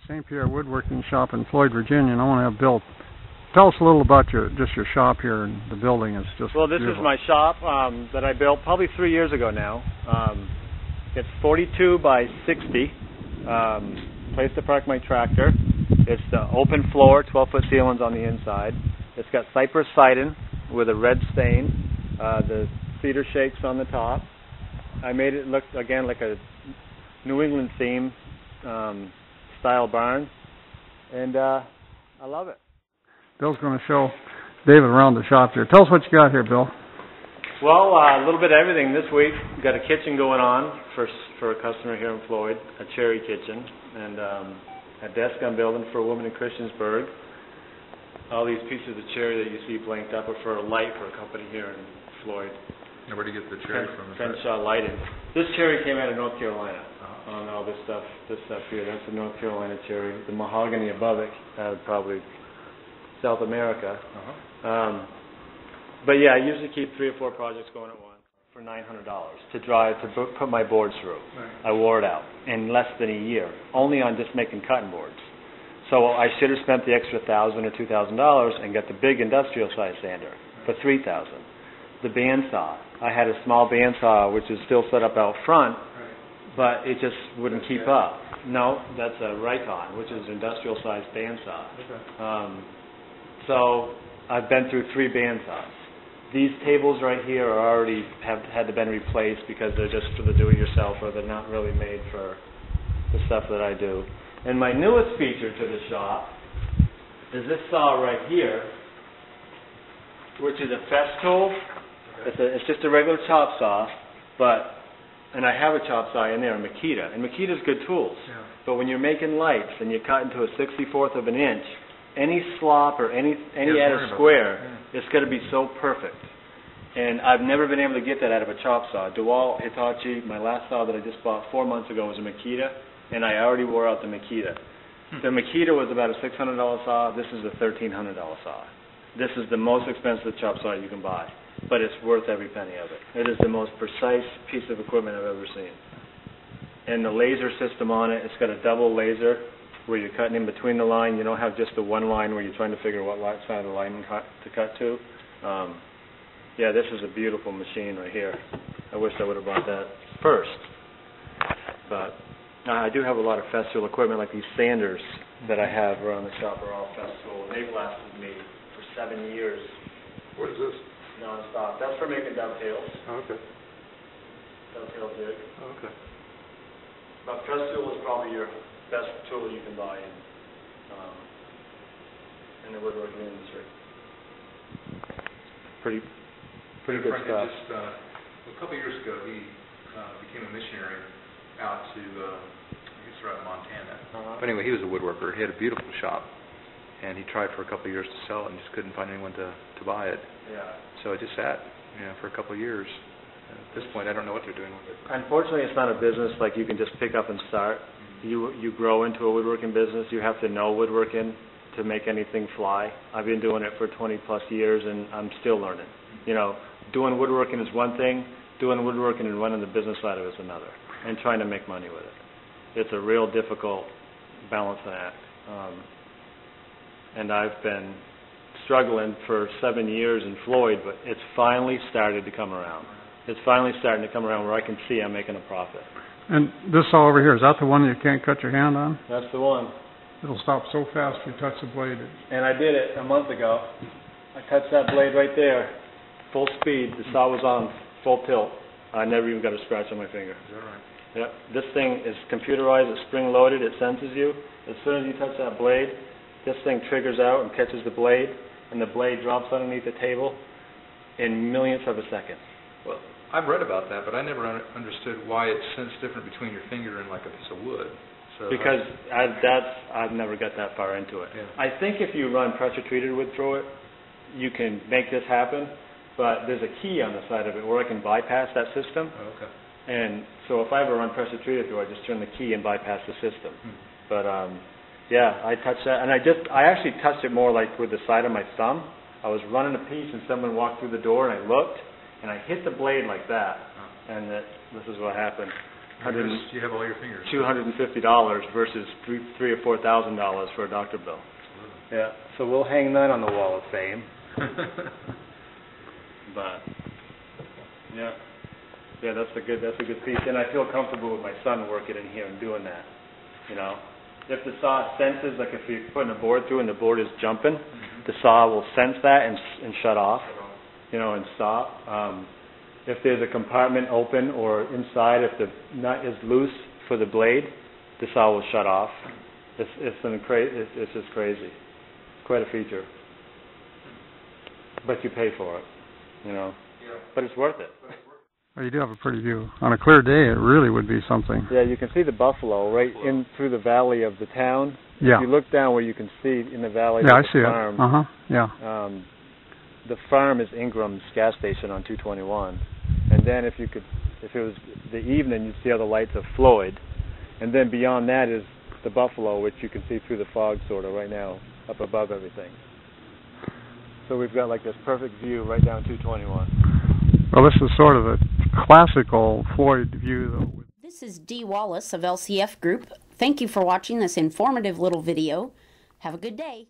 St. Pierre Woodworking Shop in Floyd, Virginia, and I want to have Bill tell us a little about your shop here and the building. It's just well, this beautiful. is my shop that I built probably 3 years ago now. It's 42 by 60. Place to park my tractor. It's the open floor, 12-foot ceilings on the inside. It's got cypress siding with a red stain. The cedar shakes on the top. I made it look again like a New England theme style barn, and I love it. Bill's going to show David around the shop here. Tell us what you got here, Bill. Well, a little bit of everything this week. We've got a kitchen going on for a customer here in Floyd, a cherry kitchen, and a desk I'm building for a woman in Christiansburg. All these pieces of cherry that you see blanked up are for a light for a company here in Floyd. And where do you get the cherry from? Crenshaw Lighting. This cherry came out of North Carolina. On all this stuff here, that's the North Carolina cherry. The mahogany above it, probably South America. But yeah, I usually keep 3 or 4 projects going at once for $900 to put my boards through. Right. I wore it out in less than a year, only on just making cutting boards. So I should have spent the extra $1,000 or $2,000 and got the big industrial size sander for $3,000. The bandsaw, I had a small bandsaw which is still set up out front, but it just wouldn't keep up. No, that's a Raycon, which is an industrial size bandsaw. Okay. So I've been through 3 bandsaws. These tables right here are already had to been replaced because they're just for the do-it-yourself, or they're not really made for the stuff that I do. And my newest feature to the shop is this saw right here, which is a fest tool. It's just a regular chop saw, and I have a chop saw in there, a Makita. And Makita's good tools. Yeah. But when you're making lights and you cut into a 64th of an inch, any slop or any out of square, it's going to be so perfect. And I've never been able to get that out of a chop saw. DeWalt, Hitachi, my last saw that I just bought 4 months ago was a Makita, and I already wore out the Makita. The Makita was about a $600 saw. This is a $1,300 saw. This is the most expensive chop saw you can buy, but it's worth every penny of it. It is the most precise piece of equipment I've ever seen. And the laser system on it, it's got a double laser where you're cutting in between the line. You don't have just the one line where you're trying to figure what side of the line to cut to. Yeah, this is a beautiful machine right here. I wish I would have bought that first. But I do have a lot of Festool equipment, like these sanders that I have around the shop are all Festool. They've lasted me for 7 years. What is this? Non-stop. That's for making dovetails. Oh, okay. Dovetail jig. Oh, okay. But Festool is probably your best tool you can buy in the woodworking industry. Pretty good stuff. Just, a couple of years ago, he became a missionary out to, I guess, around Montana. But anyway, he was a woodworker. He had a beautiful shop, and he tried for a couple of years to sell it and just couldn't find anyone to buy it. Yeah. So it just sat, for a couple of years. At this point, I don't know what they're doing with it. Unfortunately, it's not a business like you can just pick up and start. You grow into a woodworking business. You have to know woodworking to make anything fly. I've been doing it for 20 plus years, and I'm still learning. Doing woodworking is one thing. Doing woodworking and running the business side of it is another, and trying to make money with it. It's a real difficult balancing act. And I've been struggling for 7 years in Floyd, but it's finally started to come around. It's finally starting to come around where I can see I'm making a profit. And this saw over here, is that the one you can't cut your hand on? That's the one. It'll stop so fast if you touch the blade. And I did it a month ago. I touched that blade right there, full speed. The saw was on full tilt. I never even got a scratch on my finger. Is that right? Yep. This thing is computerized. It's spring-loaded. It senses you. As soon as you touch that blade, this thing triggers out and catches the blade, and the blade drops underneath the table in millionths of a second. Well, I've read about that, but I never understood why it sensed different between your finger and like a piece of wood. So because I've never got that far into it. Yeah. I think if you run pressure-treated wood through it, you can make this happen, but there's a key on the side of it where I can bypass that system. Oh, okay. And so if I ever run pressure-treated through it, I just turn the key and bypass the system. But yeah, I touched that, and I actually touched it more like with the side of my thumb. I was running a piece, and someone walked through the door, and I looked, and I hit the blade like that, and this is what happened. You have all your fingers. $250 versus $3,000 or $4,000 for a doctor bill. Yeah, so we'll hang that on the wall of fame. But yeah, that's a good piece, and I feel comfortable with my son working in here and doing that. You know, if the saw senses, like if you're putting a board through and the board is jumping, the saw will sense that and shut off. You know, and stop. If there's a compartment open or inside, if the nut is loose for the blade, the saw will shut off. It's just crazy. Quite a feature. But you pay for it, you know. Yeah. But it's worth it. Well, you do have a pretty view. On a clear day, it really would be something. Yeah, you can see the buffalo right in through the valley of the town. Yeah. If you look down where you can see in the valley of the the farm. farm. Yeah. The farm is Ingram's gas station on 221. And then if it was the evening, you'd see all the lights of Floyd. And then beyond that is the buffalo, which you can see through the fog sort of right now, up above everything. So we've got like this perfect view right down 221. Well, this is sort of a classical Floyd view, though. This is Dee Wallace of LCF Group. Thank you for watching this informative little video. Have a good day.